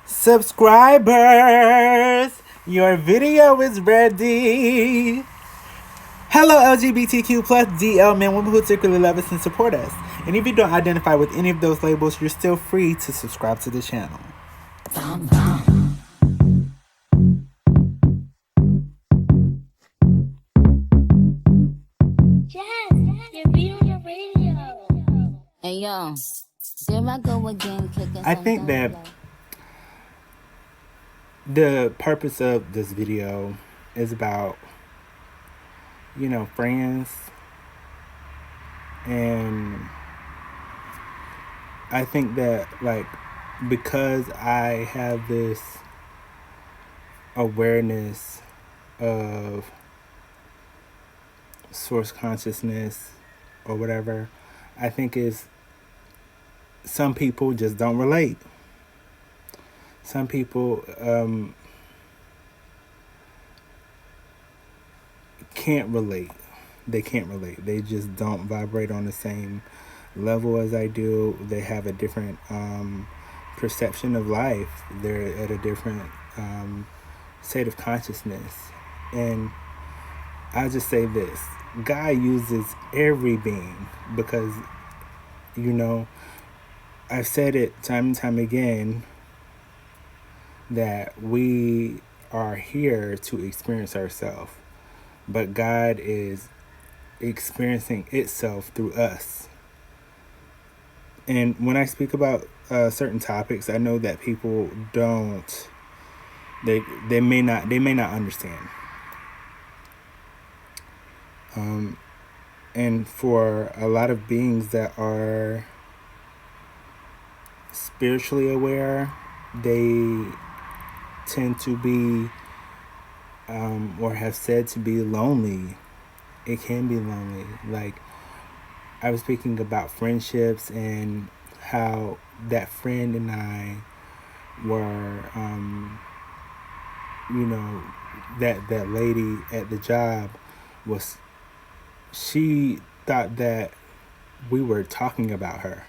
Subscribers, your video is ready. Hello, LGBTQ plus DL men, women who particularly love us and support us. And if you don't identify with any of those labels, you're still free to subscribe to the channel. Hey yo, there I go again, kicking I some think dope that like. the purpose of this video is about, friends. And I think that, because I have this awareness of source consciousness or whatever, I think is some people just don't relate. Some people can't relate. They can't relate. They just don't vibrate on the same level as I do. They have a different perception of life. They're at a different state of consciousness. And I'll just say this. God uses every being because, I've said it time and time again that we are here to experience ourselves, but God is experiencing itself through us. And when I speak about certain topics, I know that people don't. They may not understand. And for a lot of beings that are spiritually aware, they tend to be or have said to be lonely. It can be lonely. Like, I was speaking about friendships and how that friend and I were, that lady at the job was, she thought that we were talking about her.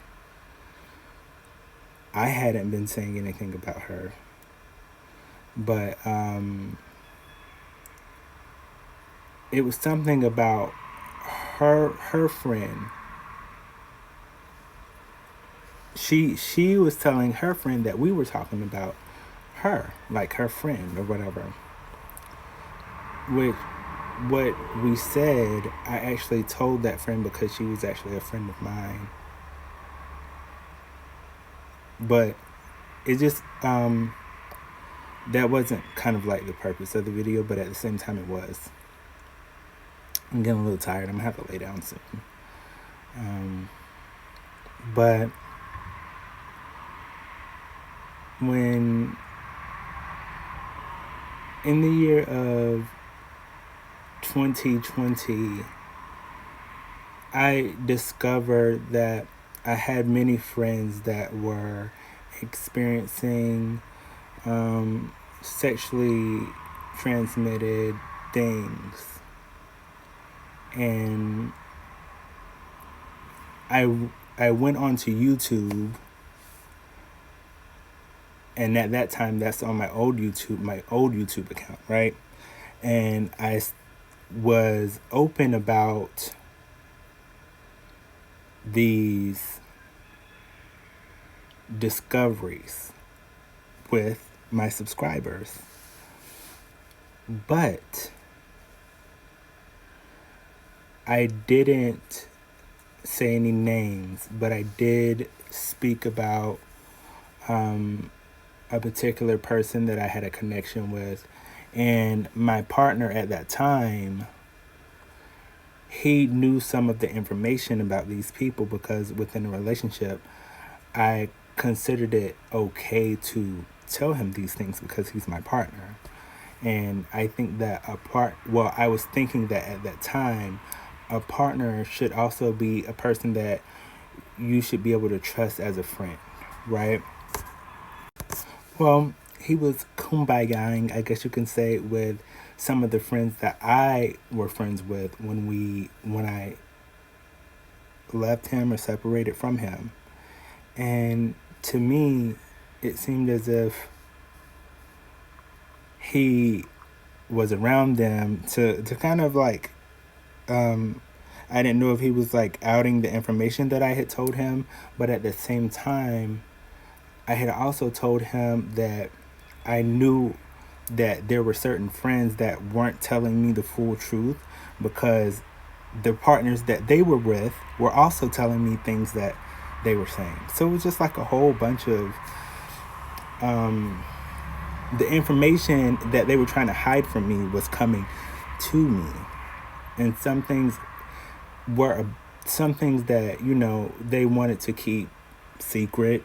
I hadn't been saying anything about her, but it was something about her friend. She was telling her friend that we were talking about her, like her friend or whatever. Which, what we said, I actually told that friend because she was actually a friend of mine. But it just that wasn't kind of like the purpose of the video, but at the same time it was. I'm getting a little tired. I'm gonna have to lay down soon. But when in the year of 2020, I discovered that I had many friends that were experiencing sexually transmitted things. And I went onto YouTube, and at that time that's on my old YouTube account, right? And I was open about these discoveries with my subscribers. But I didn't say any names, but I did speak about a particular person that I had a connection with. And my partner at that time, he knew some of the information about these people because within a relationship, I considered it okay to tell him these things because he's my partner. And I think that I was thinking that at that time, a partner should also be a person that you should be able to trust as a friend, right? Well, he was kumbayaing, I guess you can say, with some of the friends that I were friends with when I left him or separated from him. And to me, it seemed as if he was around them to kind of like, I didn't know if he was like outing the information that I had told him, but at the same time, I had also told him that I knew that there were certain friends that weren't telling me the full truth because the partners that they were with were also telling me things that they were saying. So it was just like a whole bunch of the information that they were trying to hide from me was coming to me. And were some things that, they wanted to keep secret,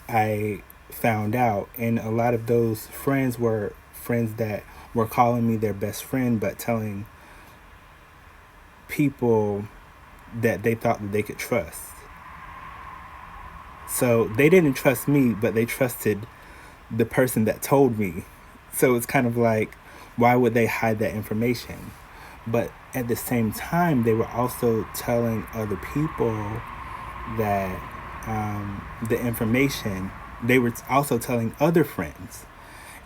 I found out. And a lot of those friends were friends that were calling me their best friend, but telling people that they thought that they could trust. So they didn't trust me, but they trusted the person that told me. So it's kind of like, why would they hide that information? But at the same time, they were also telling other people that the information. They were also telling other friends,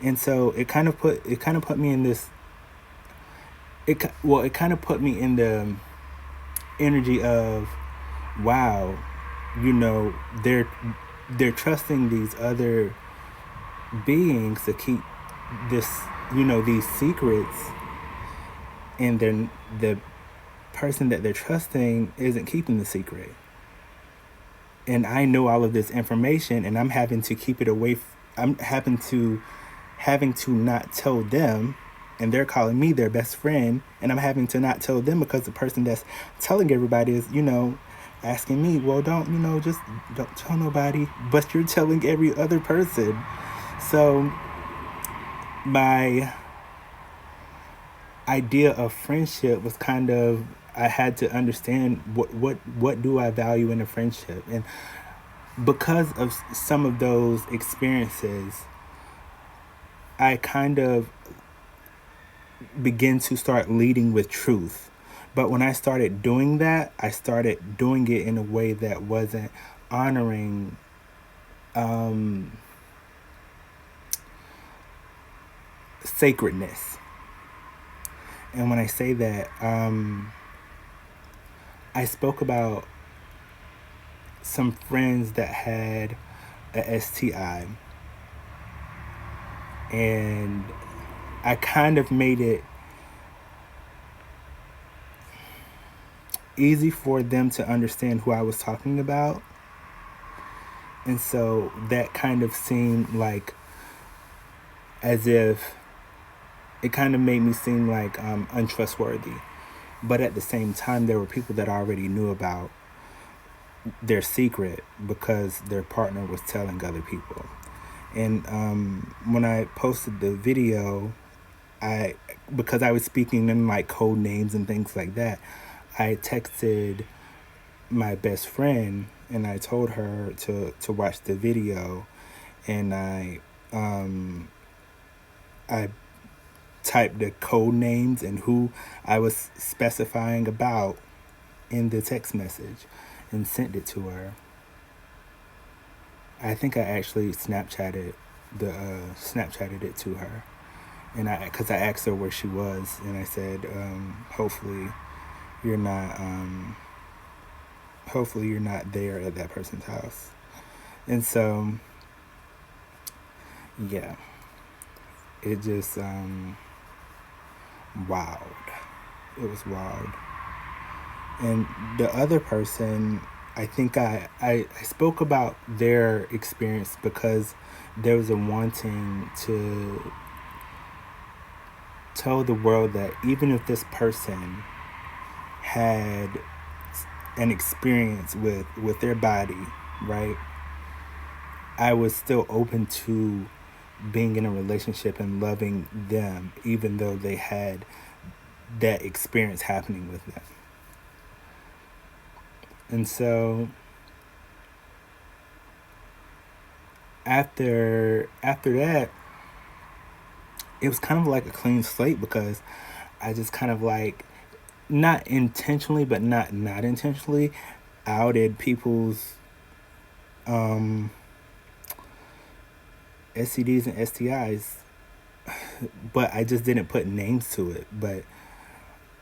and so it kind of put me in this. It kind of put me in the energy of, wow, they're trusting these other beings to keep this, these secrets, and then the person that they're trusting isn't keeping the secret. And I know all of this information, and I'm having to keep it away. I'm having to not tell them, and they're calling me their best friend, and I'm having to not tell them because the person that's telling everybody is, asking me, well, just don't tell nobody, but you're telling every other person. So my idea of friendship was kind of, I had to understand what do I value in a friendship. And because of some of those experiences, I kind of begin to start leading with truth. But when I started doing that, I started doing it in a way that wasn't honoring sacredness. And when I say that, I spoke about some friends that had a STI, and I kind of made it easy for them to understand who I was talking about. And so that kind of seemed like as if it kind of made me seem like untrustworthy. But at the same time, there were people that already knew about their secret because their partner was telling other people. And when I posted the video, because I was speaking in like code names and things like that, I texted my best friend and I told her to watch the video, and I typed the code names and who I was specifying about in the text message and sent it to her. I think I actually Snapchatted it to her, and because I asked her where she was, and I said, hopefully you're not there at that person's house. And so yeah, it just wild. It was wild. And the other person, I think I spoke about their experience because there was a wanting to tell the world that even if this person had an experience with their body, right, I was still open to being in a relationship and loving them even though they had that experience happening with them. And so after that, it was kind of like a clean slate because I just kind of like, not intentionally but not intentionally, outed people's STDs and STIs but I just didn't put names to it. But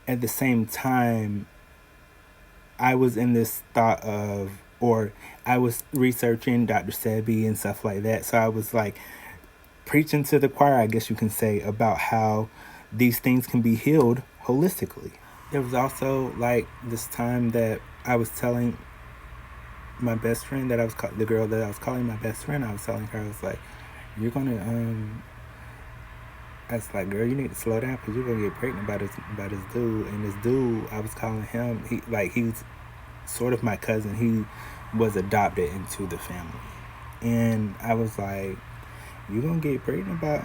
at the same time, I was in this thought of, or I was researching Dr. Sebi and stuff like that. So I was like preaching to the choir, I guess you can say, about how these things can be healed holistically. There was also like this time that I was telling my best friend that the girl that I was calling my best friend, I was telling her, I was like, you're gonna, I was like, girl, you need to slow down because you're gonna get pregnant by this dude. And this dude, I was calling him, he's sort of my cousin. He was adopted into the family. And I was like, you gonna get pregnant by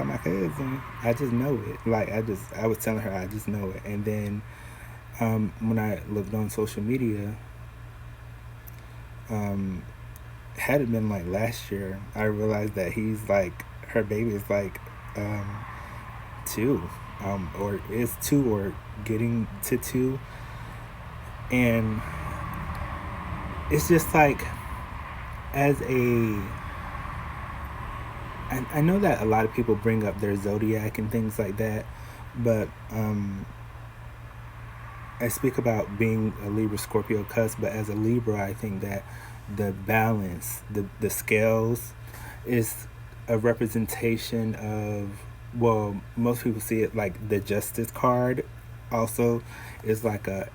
my cousin. I just know it. I was telling her I just know it. And then when I looked on social media, had it been like last year, I realized that he's like, her baby is like 2, or is 2 or getting to 2. And it's just like, as a, I know that a lot of people bring up their zodiac and things like that, but I speak about being a Libra Scorpio cusp, but as a Libra, I think that the balance, the scales, is a representation of, well, most people see it like the Justice card also is like the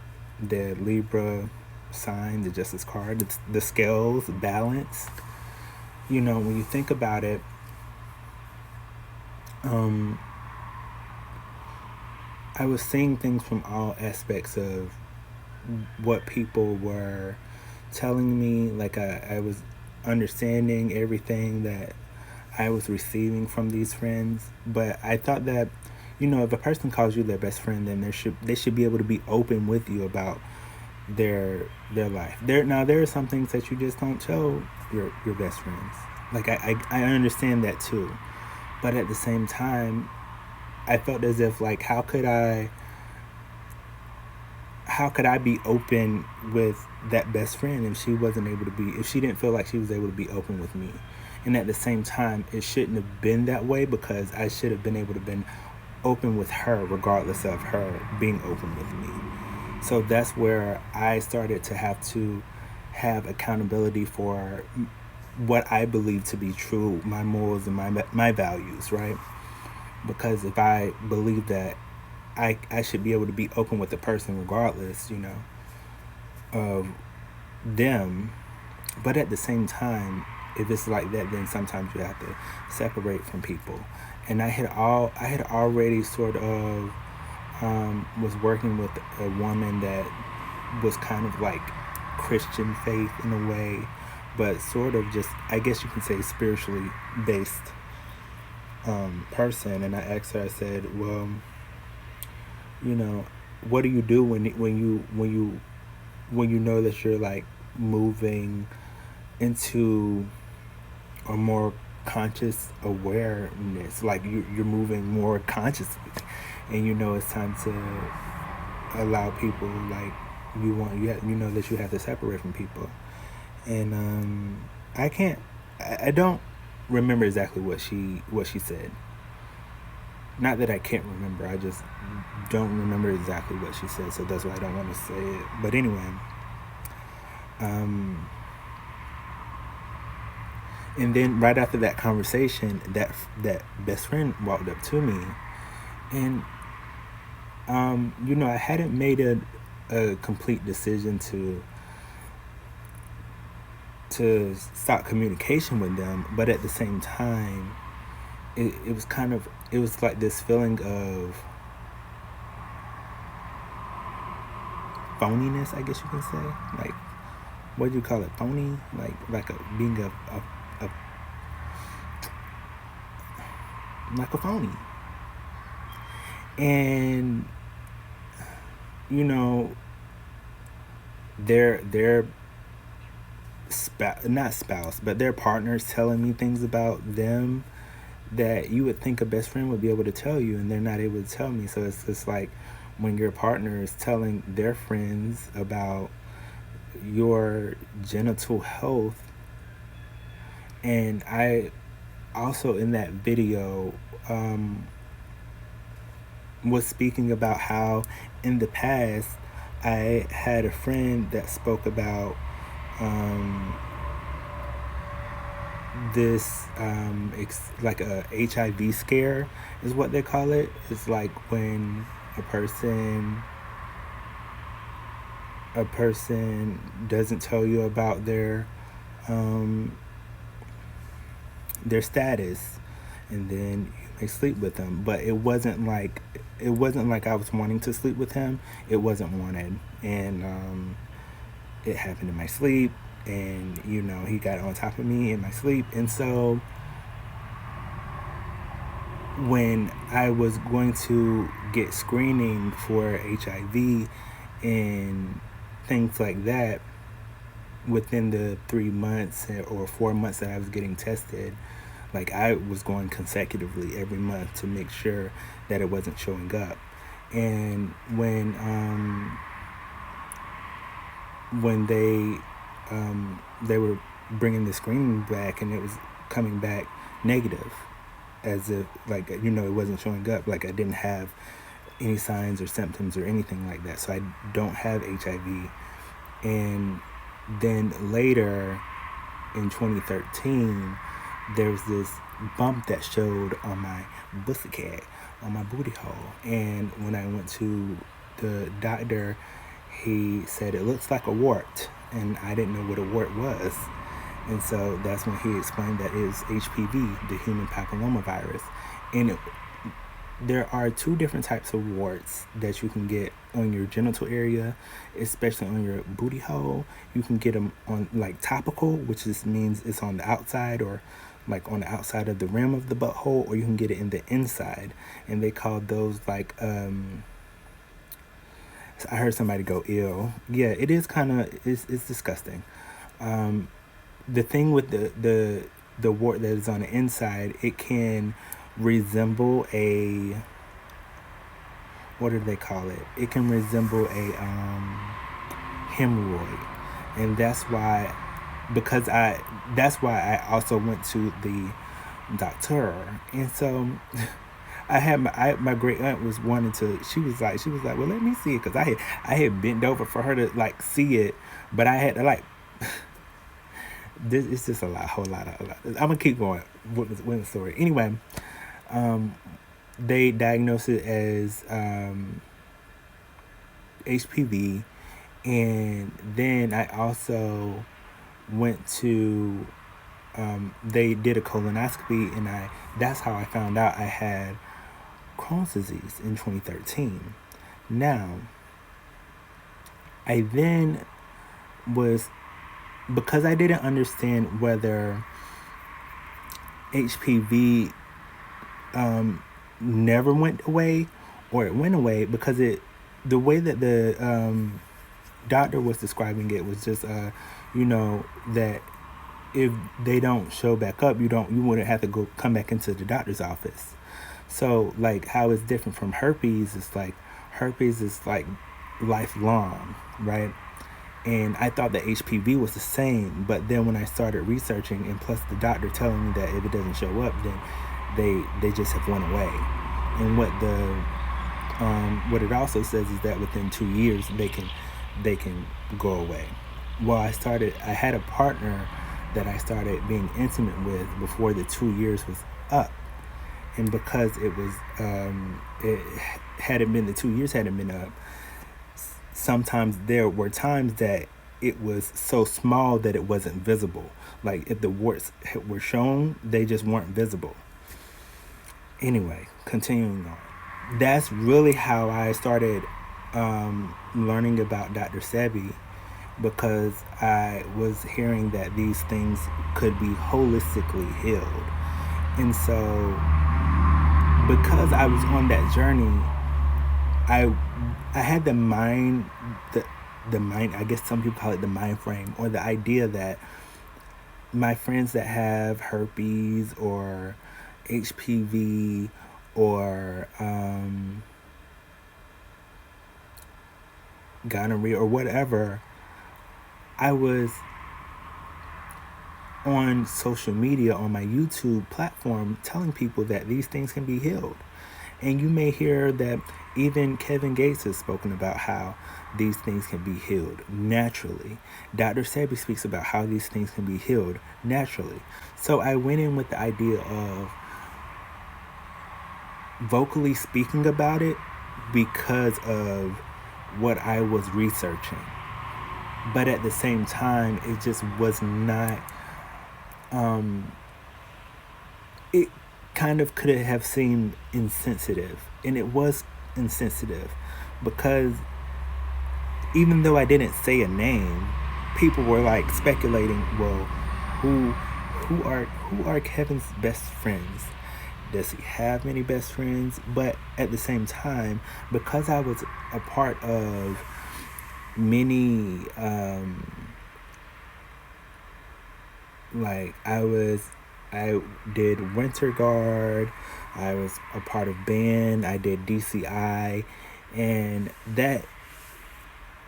Libra sign, the Justice card. It's the scales, balance. When you think about it, I was seeing things from all aspects of what people were telling me. Like I was understanding everything that I was receiving from these friends. But I thought that, if a person calls you their best friend, then they should be able to be open with you about their life. There are some things that you just don't tell your best friends. Like I understand that too. But at the same time, I felt as if, like, how could I be open with that best friend if she didn't feel like she was able to be open with me? And at the same time, it shouldn't have been that way, because I should have been able to been open with her regardless of her being open with me. So that's where I started to have accountability for what I believe to be true, my morals and my values, right? Because if I believe that I should be able to be open with the person regardless, of them. But at the same time, if it's like that, then sometimes you have to separate from people. And I had already sort of was working with a woman that was kind of like Christian faith in a way, but sort of just, I guess you can say, spiritually based person. And I asked her, I said, well, what do you do when you know that you're like moving into a more conscious awareness, like you're moving more consciously, and it's time to allow people, like, you know that you have to separate from people. And I don't remember exactly what she said. Not that I can't remember, I just don't remember exactly what she said, so that's why I don't want to say it. But anyway, and then right after that conversation, that best friend walked up to me, and I hadn't made a complete decision to stop communication with them, but at the same time, it was like this feeling of phoniness, I guess you can say. Like, what do you call it? Phony? Like being a like a phony. And their not spouse, but their partners telling me things about them that you would think a best friend would be able to tell you, and they're not able to tell me. So it's just like when your partner is telling their friends about your genital health, and I also in that video was speaking about how in the past I had a friend that spoke about this like a HIV scare is what they call it. It's like when a person doesn't tell you about their status, and then you may sleep with them. But it wasn't like I was wanting to sleep with him. It wasn't wanted, and it happened in my sleep. And he got on top of me in my sleep, and so when I was going to get screening for HIV and things like that, within the 3 months or 4 months that I was getting tested, like I was going consecutively every month to make sure that it wasn't showing up. And when they were bringing the screening back, and it was coming back negative, as if like it wasn't showing up, like I didn't have any signs or symptoms or anything like that, so I don't have HIV. And then later in 2013, there's this bump that showed on my pussycat, on my booty hole. And when I went to the doctor, he said it looks like a wart, and I didn't know what a wart was. And so that's when he explained that it is HPV, the human papillomavirus. And there are two different types of warts that you can get on your genital area, especially on your booty hole. You can get them on like topical, which just means it's on the outside, or like on the outside of the rim of the butthole, or you can get it in the inside. And they call those like I heard somebody go ill. Yeah, it is kind of it's disgusting. The thing with the wart that is on the inside, it can resemble a, what do they call it? It can resemble a hemorrhoid, and that's why I also went to the doctor. And so I had my great aunt was wanting to. She was like, well, let me see it, because I had bent over for her to like see it, but I had to like. This is just a whole lot. I'm gonna keep going with the story. Anyway, they diagnosed it as HPV, and then I also went to. They did a colonoscopy, and that's how I found out I had Crohn's disease in 2013. Now, I then was, because I didn't understand whether HPV never went away or it went away, because the way that the doctor was describing it was just that if they don't show back up, you wouldn't have to come back into the doctor's office. So like how it's different from herpes, it's like herpes is like lifelong, right? And I thought that HPV was the same, but then when I started researching, and plus the doctor telling me that if it doesn't show up, then they just have went away. And what it also says is that within 2 years they can go away. Well, I had a partner that I started being intimate with before the 2 years was up, and because it was the 2 years hadn't been up. Sometimes there were times that it was so small that it wasn't visible. Like if the warts were shown, they just weren't visible. Anyway, continuing on. That's really how I started learning about Dr. Sebi, because I was hearing that these things could be holistically healed. And so because I was on that journey, I had the mind, I guess some people call it the mind frame, or the idea that my friends that have herpes or HPV or gonorrhea or whatever, on social media, on my YouTube platform, telling people that these things can be healed. And you may hear that even Kevin Gates has spoken about how these things can be healed naturally. Dr. Sebi speaks about how these things can be healed naturally. So I went in with the idea of vocally speaking about it because of what I was researching. But at the same time, it just was not, it kind of could have seemed insensitive. And it was insensitive because even though I didn't say a name, people were like speculating, well, who are Kevin's best friends? Does he have many best friends? But at the same time, because I was a part of many, like I did Winter Guard, I was a part of band, I did DCI, and that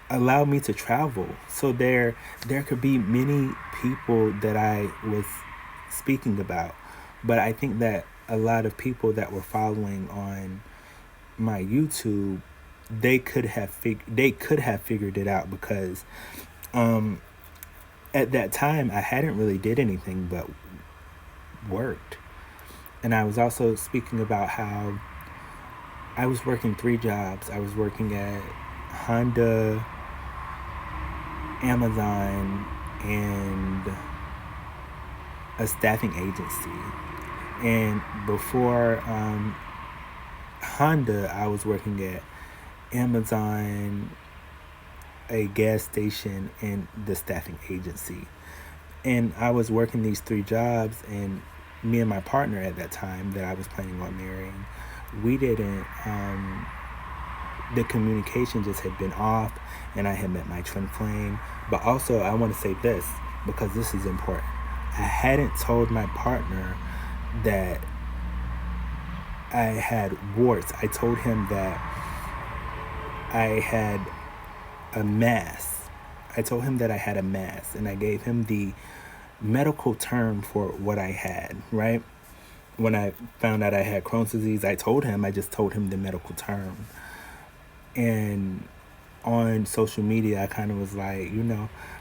allowed me to travel. So there could be many people that I was speaking about, but I think that a lot of people that were following on my YouTube, they could have figured it out because at that time I hadn't really did anything but worked. And I was also speaking about how I was working 3 jobs. I was working at Honda, Amazon, and a staffing agency. And before Honda, I was working at Amazon, a gas station, and the staffing agency. And I was working these 3 jobs, and me and my partner at that time that I was planning on marrying, we didn't, the communication just had been off, and I had met my twin flame. But also, I want to say this, because this is important. I hadn't told my partner that I had warts. I told him that I had a mass. I told him that I had a mass, and I gave him the medical term for what I had, right? When I found out I had Crohn's disease, I just told him the medical term. And on social media, I kind of was like,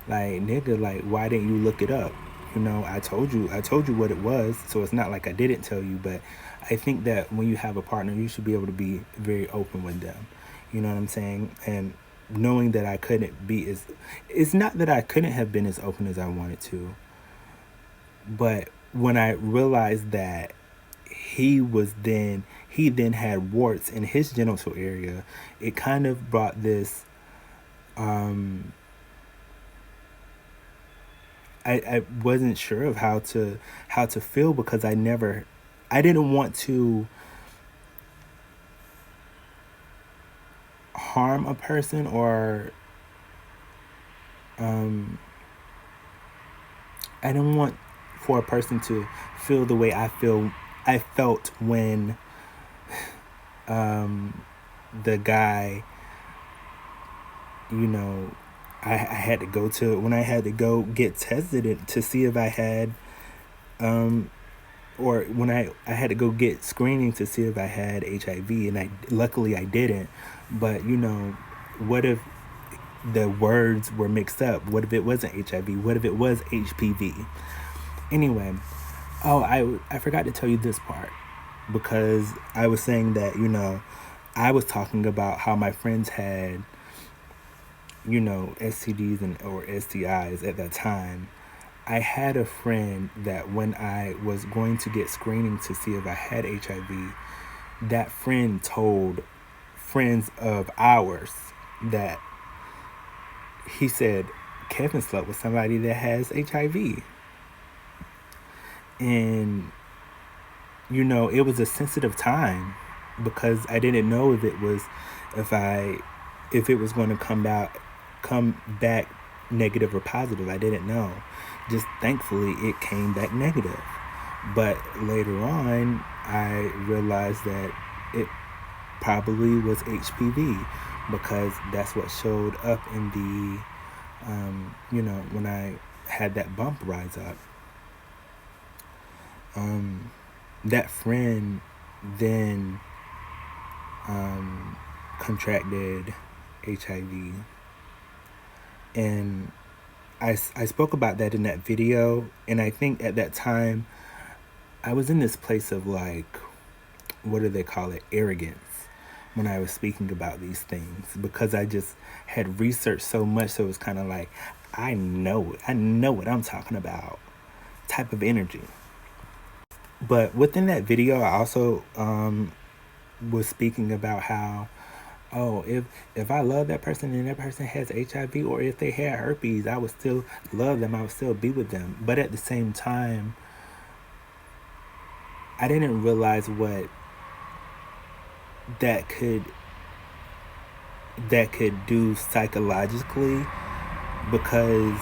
like, nigga, like, why didn't you look it up? I told you what it was, so it's not like I didn't tell you. But I think that when you have a partner, you should be able to be very open with them. You know what I'm saying? And knowing that I couldn't be it's not that I couldn't have been as open as I wanted to, but when I realized that he then had warts in his genital area, it kind of brought this, I wasn't sure of how to feel, because I didn't want to harm a person, or I didn't want for a person to feel the way I felt when the guy, I had to go to, when I had to go get tested to see if I had, or when I had to go get screening to see if I had HIV, and luckily I didn't. But what if the words were mixed up? What if it wasn't HIV? What if it was HPV? Anyway, I forgot to tell you this part, because I was saying that I was talking about how my friends had STDs or STIs at that time. I had a friend that when I was going to get screening to see if I had HIV, that friend told friends of ours that he said Kevin slept with somebody that has HIV. And it was a sensitive time, because I didn't know if it was going to come back negative or positive. I didn't know. Just thankfully it came back negative. But later on, I realized that it probably was HPV, because that's what showed up in the when I had that bump rise up. that friend then contracted HIV. And I spoke about that in that video. And I think at that time, I was in this place of like, what do they call it? Arrogance when I was speaking about these things, because I just had researched so much. So it was kind of like, I know what I'm talking about type of energy. But within that video, I also was speaking about how, oh, if I love that person and that person has HIV, or if they had herpes, I would still love them. I would still be with them. But at the same time, I didn't realize what that could do psychologically, because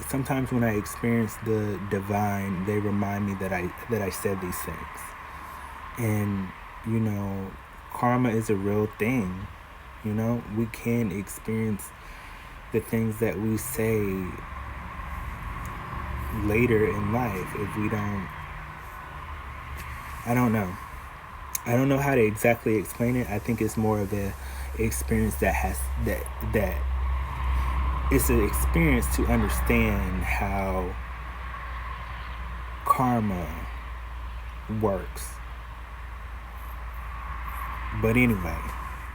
sometimes when I experience the divine, they remind me that I said these things. And karma is a real thing. We can experience the things that we say later in life if we don't. I don't know how to exactly explain it. I think it's more of a experience that it's an experience to understand how karma works. But anyway,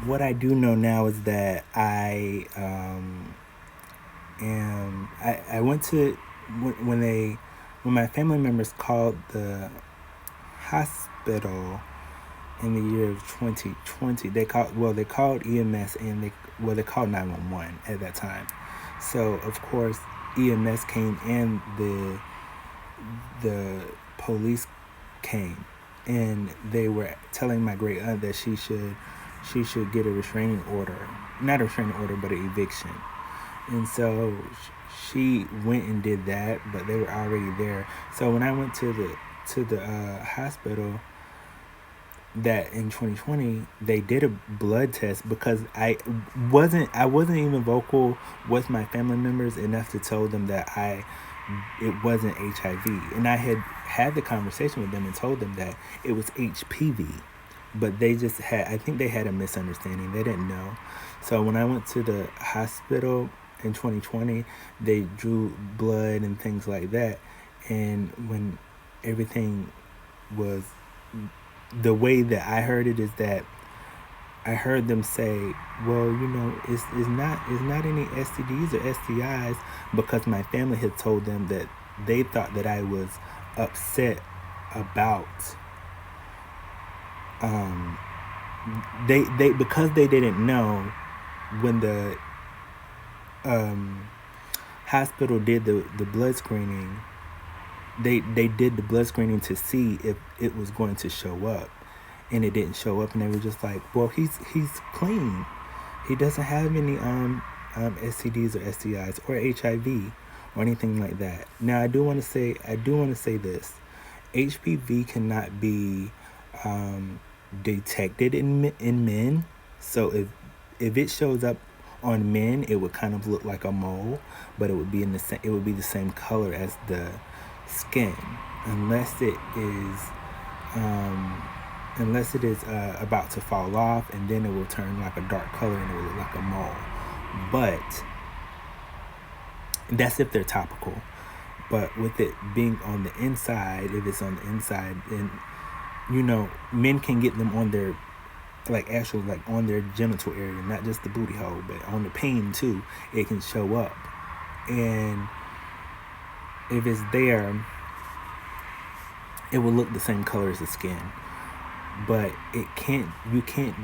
what I do know now is that I went to when my family members called the hospital in the year of 2020. They called EMS, and they called 911 at that time. So of course EMS came and the police came, and they were telling my great aunt that she should get a restraining order, not a restraining order, but an eviction. And so she went and did that, but they were already there. So when I went to the hospital, that in 2020, they did a blood test, because I wasn't even vocal with my family members enough to tell them that it wasn't HIV. And I had the conversation with them and told them that it was HPV, but I think they had a misunderstanding. They didn't know. So when I went to the hospital in 2020, they drew blood and things like that. And when everything was, the way that I heard it is that I heard them say, well, it's not any STDs or STIs, because my family had told them that they thought that I was upset about they because they didn't know when the hospital did the blood screening. They did the blood screening to see if it was going to show up, and it didn't show up. And they were just like, well, he's clean. He doesn't have any STDs or STIs or HIV or anything like that. Now, I do want to say this: HPV cannot be detected in men. So if it shows up on men, it would kind of look like a mole, but it would be the same color as the skin, unless it is about to fall off, and then it will turn like a dark color and it will look like a mole. But that's if they're topical. But with it being on the inside, if it's on the inside, then men can get them on their on their genital area, not just the booty hole, but on the pain too. It can show up, and if it's there, it will look the same color as the skin. But it can't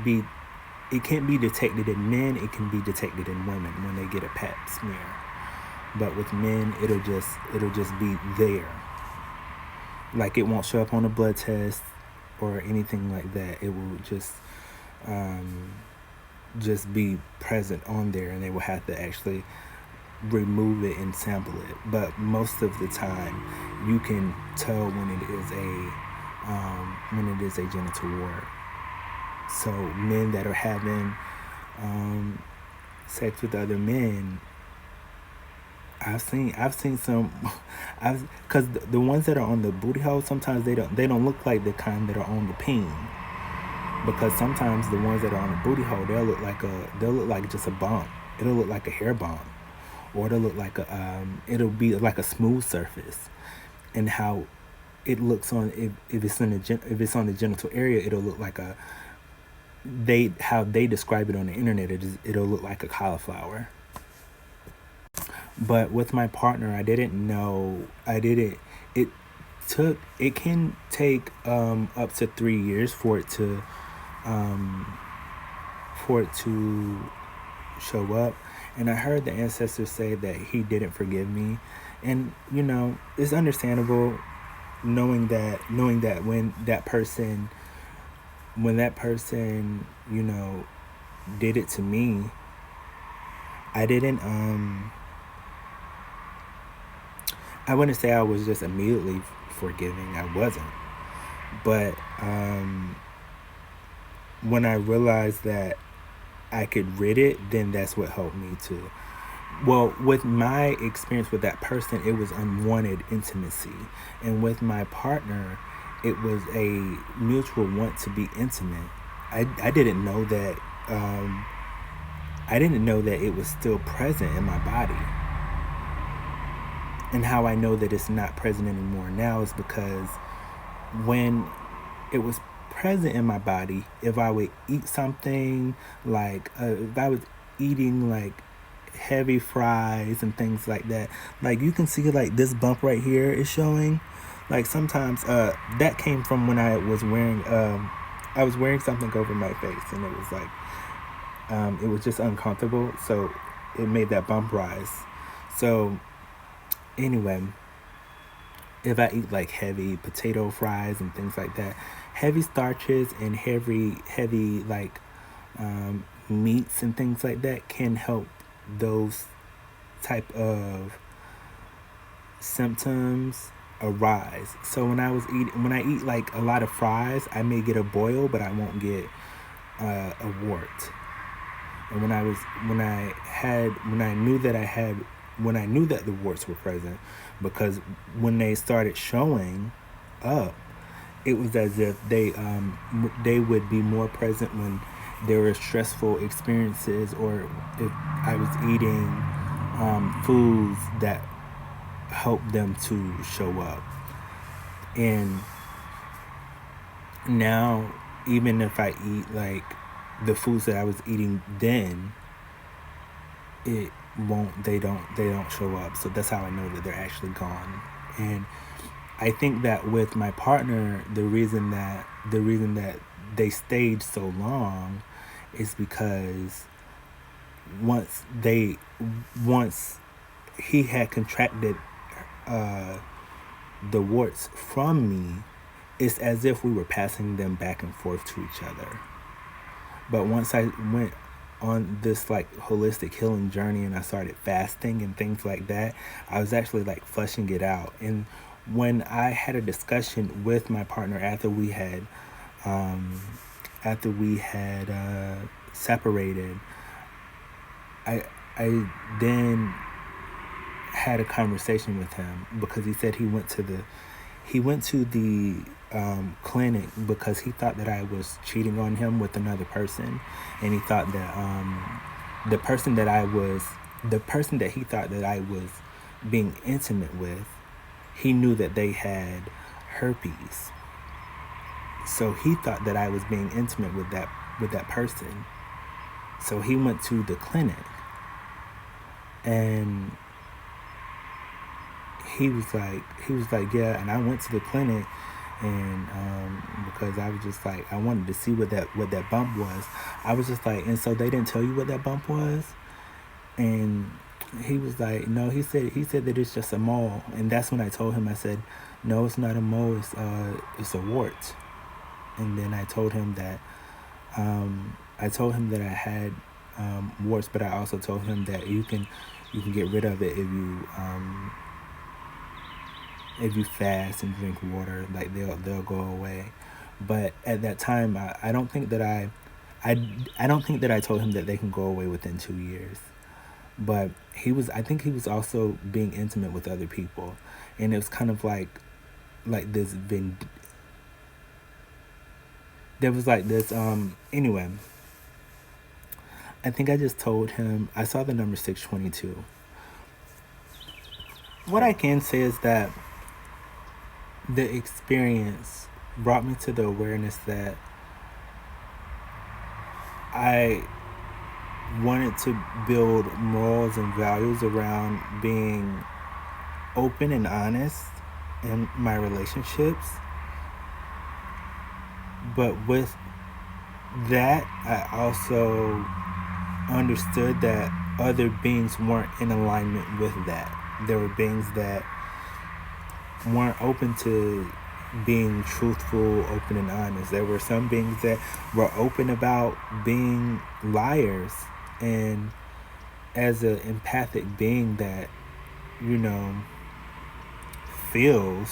be detected in men. It can be detected in women when they get a pap smear. But with men, it'll just be there. Like, it won't show up on a blood test or anything like that. It will just be present on there, and they will have to actually remove it and sample it. But most of the time, you can tell when it is a genital wart. So men that are having sex with other men, I've seen some, I've because the ones that are on the booty hole sometimes they don't look like the kind that are on the peen, because sometimes the ones that are on the booty hole they'll look like just a bump. It'll look like a hair bump, or it'll be like a smooth surface, and how it looks on if it's if it's on the genital area, it'll look like a they how they describe it on the internet. It'll look like a cauliflower. But with my partner, I didn't know. I didn't. It it can take up to 3 years um, for it to show up. And I heard the ancestors say that he didn't forgive me, and it's understandable, knowing that when that person did it to me. I didn't I wouldn't say I was just immediately forgiving. I wasn't. But when I realized that I could rid it, then that's what helped me to. Well, with my experience with that person, it was unwanted intimacy. And with my partner, it was a mutual want to be intimate. I didn't know that. I didn't know that it was still present in my body. And how I know that it's not present anymore now is because when it was present in my body, if I would eat something like if I was eating like heavy fries and things like that, like you can see like this bump right here is showing. Like sometimes that came from when I was wearing something over my face, and it was like it was just uncomfortable, so it made that bump rise. So anyway, if I eat like heavy potato fries and things like that, heavy starches and heavy like meats and things like that can help those type of symptoms arise. So when I eat like a lot of fries, I may get a boil, but I won't get a wart. And when I knew that the warts were present, because when they started showing up, it was as if they would be more present when there were stressful experiences, or if I was eating foods that helped them to show up. And now, even if I eat like the foods that I was eating then, it won't they don't show up. So that's how I know that they're actually gone. And I think that with my partner, the reason that they stayed so long is because once they once he had contracted uh the warts from me, it's as if we were passing them back and forth to each other. But once I went on this like holistic healing journey and I started fasting and things like that, I was actually like flushing it out. And when I had a discussion with my partner um, after we had separated, I then had a conversation with him, because he said he went to the clinic because he thought that I was cheating on him with another person, and he thought that the person that I was, the person that he thought that I was being intimate with, he knew that they had herpes. So he thought that I was being intimate with that person. So he went to the clinic, and he was like, yeah. And I went to the clinic, and because I was just like, I wanted to see what that bump was. I was just like, and so they didn't tell you what that bump was? And he was like, no. He said that it's just a mole. And that's when I told him, I said, no, it's not a mole. It's a wart. And then I told him that I had warts, but I also told him that you can get rid of it if you fast and drink water. Like they'll go away. But at that time, I don't think that I don't think that I told him that they can go away within 2 years. but I think he was also being intimate with other people, and it was kind of like this there was like this anyway. I think I just told him I saw the number 622. What I can say is that the experience brought me to the awareness that I wanted to build morals and values around being open and honest in my relationships. But with that, I also understood that other beings weren't in alignment with that. There were beings that weren't open to being truthful, open, and honest. There were some beings that were open about being liars. And as an empathic being that, you know, feels,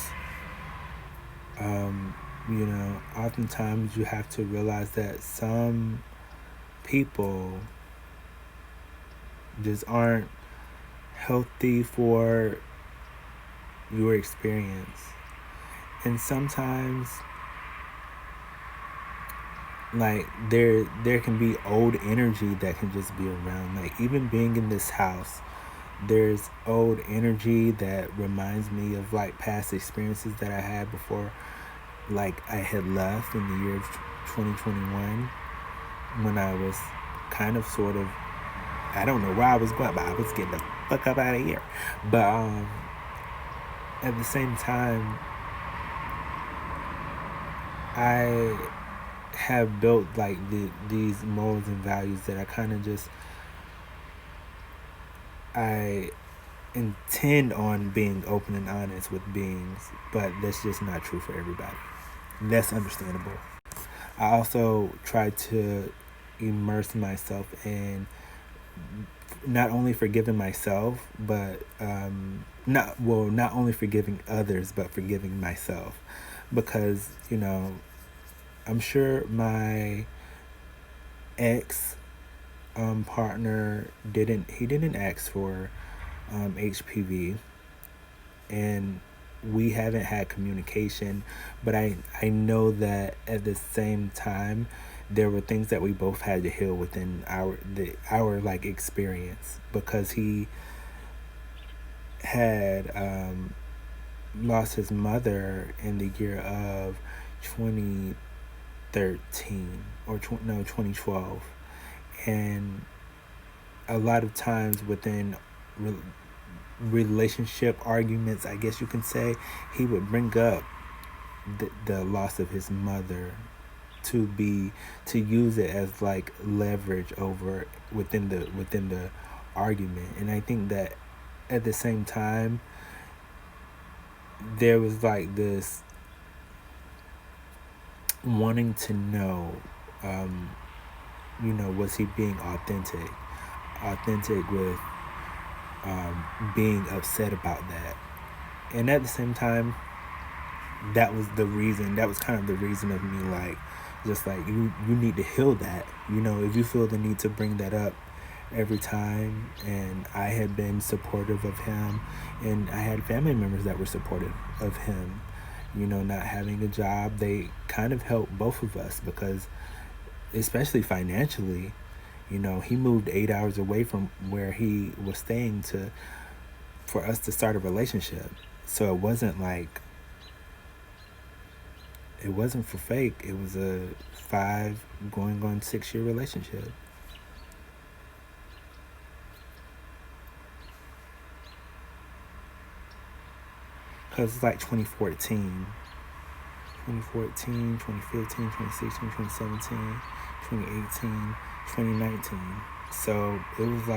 oftentimes you have to realize that some people just aren't healthy for your experience. And sometimes like there can be old energy that can just be around. Like even being in this house, there's old energy that reminds me of like past experiences that I had before like I had left in the year of 2021, when I was kind of sort of, I don't know where I was going, but I was getting the fuck up out of here. But at the same time, I have built like these morals and values that I kind of just, I intend on being open and honest with beings, but that's just not true for everybody. That's understandable. I also try to immerse myself in not only forgiving myself, but not only forgiving others, but forgiving myself, because I'm sure my ex partner didn't ask for HPV, and we haven't had communication, but I know that at the same time there were things that we both had to heal within our like experience, because he had lost his mother in the year of 2013 or 2012. And a lot of times within relationship arguments, I guess you can say, he would bring up the loss of his mother to use it as like leverage over within the argument. And I think that at the same time there was like this wanting to know, was he being authentic with being upset about that. And at the same time, that was kind of the reason of me like, just like, you need to heal that, if you feel the need to bring that up every time. And I had been supportive of him, and I had family members that were supportive of him, not having a job. They kind of helped both of us, because especially financially, he moved 8 hours away from where he was staying for us to start a relationship. So it wasn't for fake. It was a 5 going on 6 year relationship. Because it's like 2014, 2015, 2016, 2017, 2018, 2019. So it was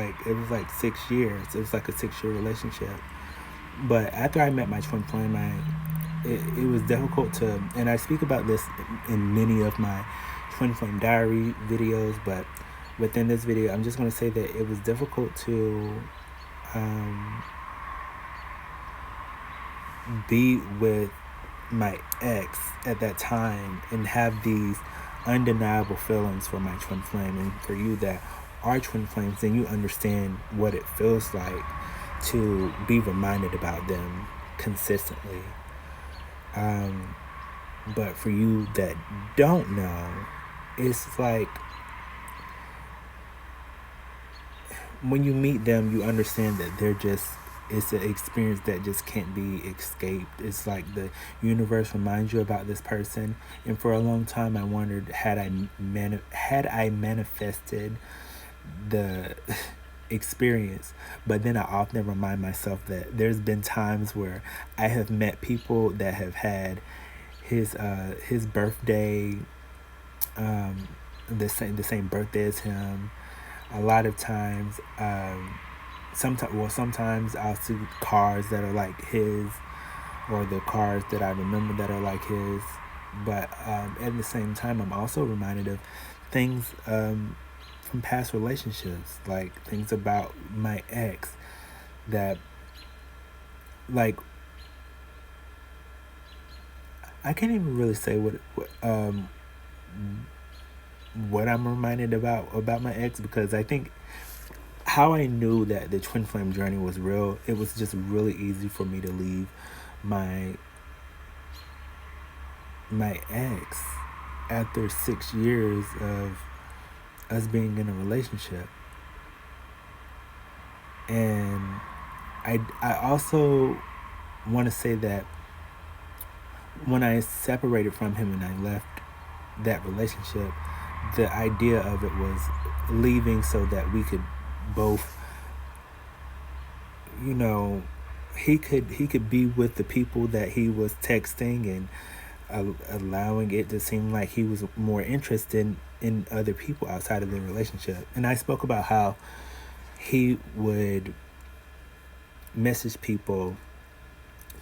like 6 years. It was like a 6 year relationship. But after I met my twin flame, it was difficult to, and I speak about this in many of my twin flame diary videos, but within this video, I'm just going to say that it was difficult to be with my ex at that time and have these undeniable feelings for my twin flame. And for you that are twin flames, then you understand what it feels like to be reminded about them consistently. But for you that don't know, it's like when you meet them, you understand that it's an experience that just can't be escaped. It's like the universe reminds you about this person. And for a long time, I wondered, had I manifested the experience. But then I often remind myself that there's been times where I have met people that have had his birthday, um, the same birthday as him. A lot of times, sometimes I'll see cars that are like his, or the cars that I remember that are like his. But at the same time, I'm also reminded of things, from past relationships, like things about my ex that, like, I can't even really say what I'm reminded about my ex, because I think how I knew that the twin flame journey was real, it was just really easy for me to leave my my ex after 6 years of us being in a relationship. And I also want to say that when I separated from him and I left that relationship, the idea of it was leaving so that we could both, you know, he could be with the people that he was texting, and allowing it to seem like he was more interested in other people outside of the relationship. And I spoke about how he would message people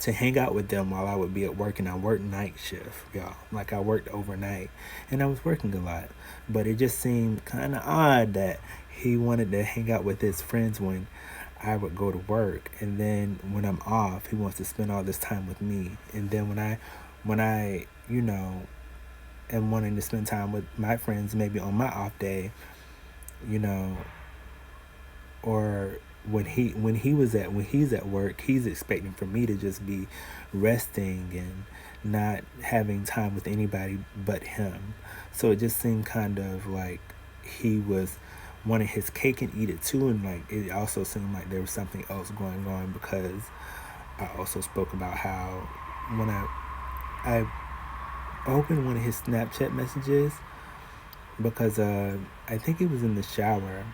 to hang out with them while I would be at work, and I worked night shift, y'all. Like, I worked overnight and I was working a lot. But it just seemed kind of odd that he wanted to hang out with his friends when I would go to work, and then when I'm off, he wants to spend all this time with me. And then when I am wanting to spend time with my friends, maybe on my off day, you know, or when he's at work, he's expecting for me to just be resting and not having time with anybody but him. So it just seemed kind of like he was wanting his cake and eat it too, and like it also seemed like there was something else going on, because I also spoke about how when I opened one of his Snapchat messages, because I think he was in the shower.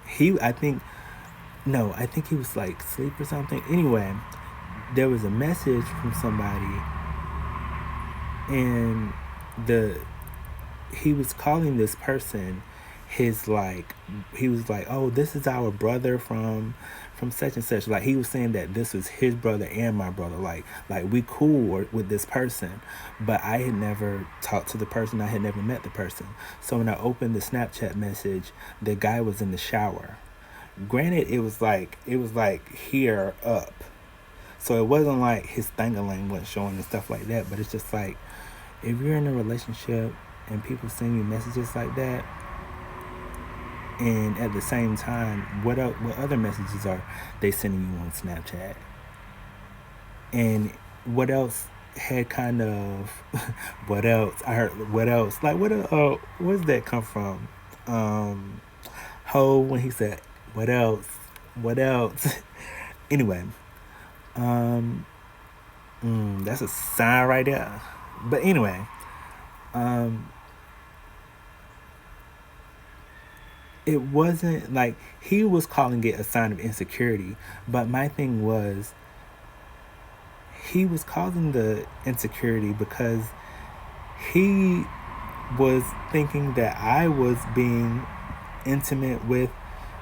I think No, I think he was like asleep or something. Anyway, there was a message from somebody, and the he was calling this person his, like, he was like, "Oh, this is our brother from such and such." Like, he was saying that this was his brother and my brother. Like we cool with this person, but I had never talked to the person. I had never met the person. So when I opened the Snapchat message, the guy was in the shower. Granted, it was like here up, so it wasn't like his thangalang wasn't showing and stuff like that. But it's just like, if you're in a relationship and people send you messages like that, and at the same time, what other messages are they sending you on Snapchat? And what else had kind of what else I heard? What else? Like, where does that come from? Ho, when he said, "What else? What else?" Anyway, um, that's a sign right there. But anyway, um, it wasn't like he was calling it a sign of insecurity, but my thing was, he was causing the insecurity because he was thinking that I was being intimate with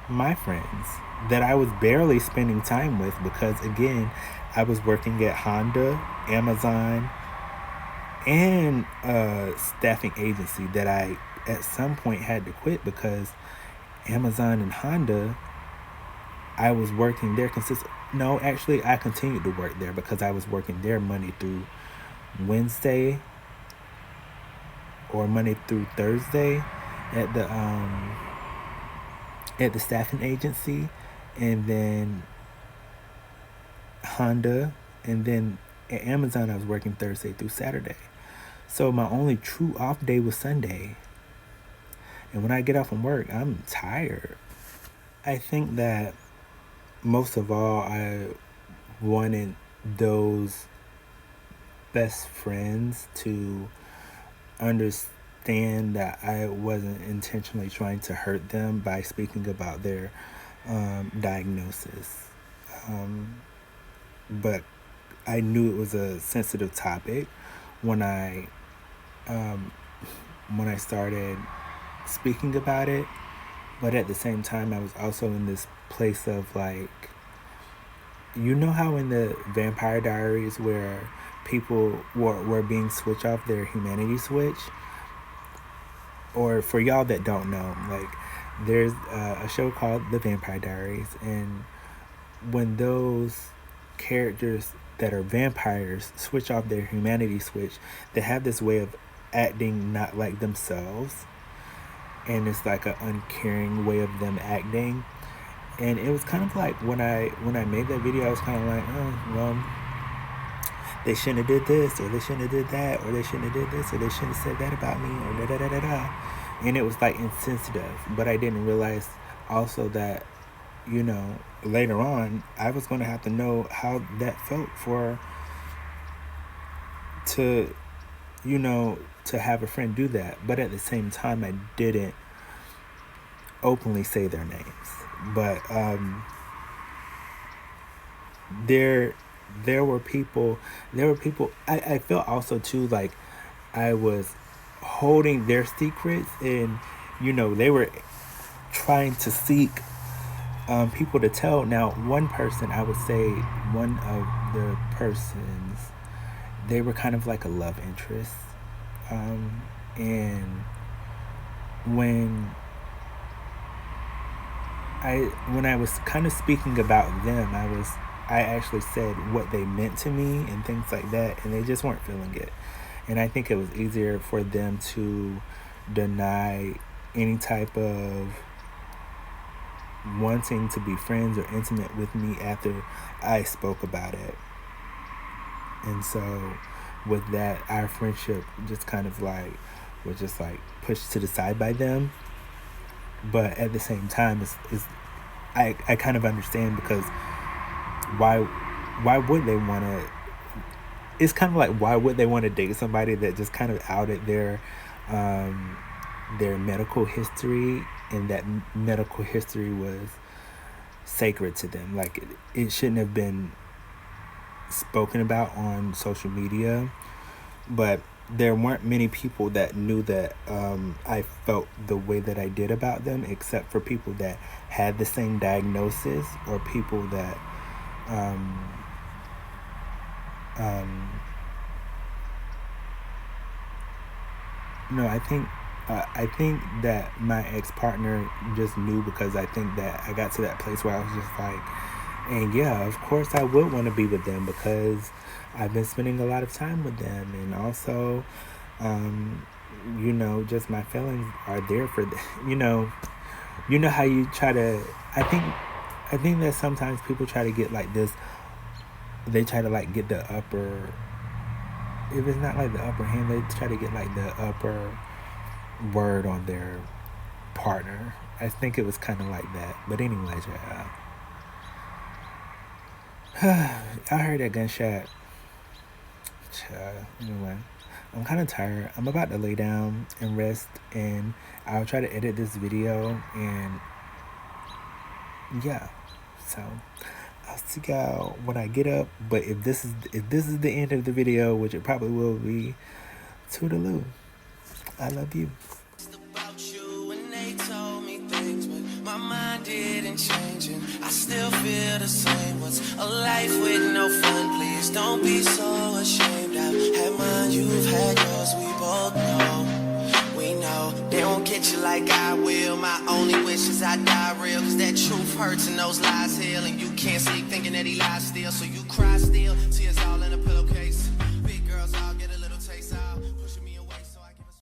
my friends that I was barely spending time with, because again, I was working at Honda, Amazon, and a staffing agency that I at some point had to quit, because Amazon and Honda, I was working there consistent. No, actually, I continued to work there because I was working there Monday through Wednesday, or Monday through Thursday at the at the staffing agency, and then Honda, and then at Amazon I was working Thursday through Saturday. So my only true off day was Sunday. And when I get off from work, I'm tired. I think that most of all, I wanted those best friends to understand that I wasn't intentionally trying to hurt them by speaking about their diagnosis. But I knew it was a sensitive topic when I started speaking about it. But at the same time, I was also in this place of like, you know how in the Vampire Diaries where people were being switched off their humanity switch? Or for y'all that don't know, like there's a show called The Vampire Diaries, and when those characters that are vampires switch off their humanity switch, they have this way of acting not like themselves, and it's like an uncaring way of them acting. And it was kind of like when I made that video, I was kind of like, oh well, they shouldn't have did this, or they shouldn't have did that, or they shouldn't have did this, or they shouldn't have said that about me, or da da da da da. And it was like insensitive, but I didn't realize also that, you know, later on I was going to have to know how that felt to have a friend do that. But at the same time, I didn't openly say their names. But there were people. I felt also too like I was holding their secrets, and they were trying to seek people to tell. Now, one person, I would say, one of the persons, they were kind of like a love interest, and when I was kind of speaking about them, I actually said what they meant to me and things like that, and they just weren't feeling it. And I think it was easier for them to deny any type of wanting to be friends or intimate with me after I spoke about it. And so with that, our friendship just kind of like was just like pushed to the side by them. But at the same time, I kind of understand, because why would they want to? It's kind of like, why would they want to date somebody that just kind of outed their medical history, and that medical history was sacred to them? Like it shouldn't have been spoken about on social media. But there weren't many people that knew that I felt the way that I did about them, except for people that had the same diagnosis, or people that no, I think that my ex-partner just knew, because I think that I got to that place where I was just like, and yeah, of course I would want to be with them, because I've been spending a lot of time with them, and also just my feelings are there for them. You know how you try to, I think that sometimes people try to get like this, they try to like get the upper, if it's not like the upper hand, they try to get like the upper word on their partner. I think it was kind of like that. But anyways, I heard that gunshot. Anyway, I'm kind of tired. I'm about to lay down and rest, and I'll try to edit this video, and yeah, so I'll see y'all when I get up. But if this is the end of the video, which it probably will be, toodaloo. I love you. About you, and they told me things, but my mind didn't change, and I still feel the same. What's a life with no fun? Please don't be so ashamed. I've had mine, you've had yours. We both know, we know they won't get you like I will. My only wish is I die real, 'cause that truth hurts and those lies heal, and you can't sleep thinking that he lies still, so you cry still. Tears all in a pillowcase.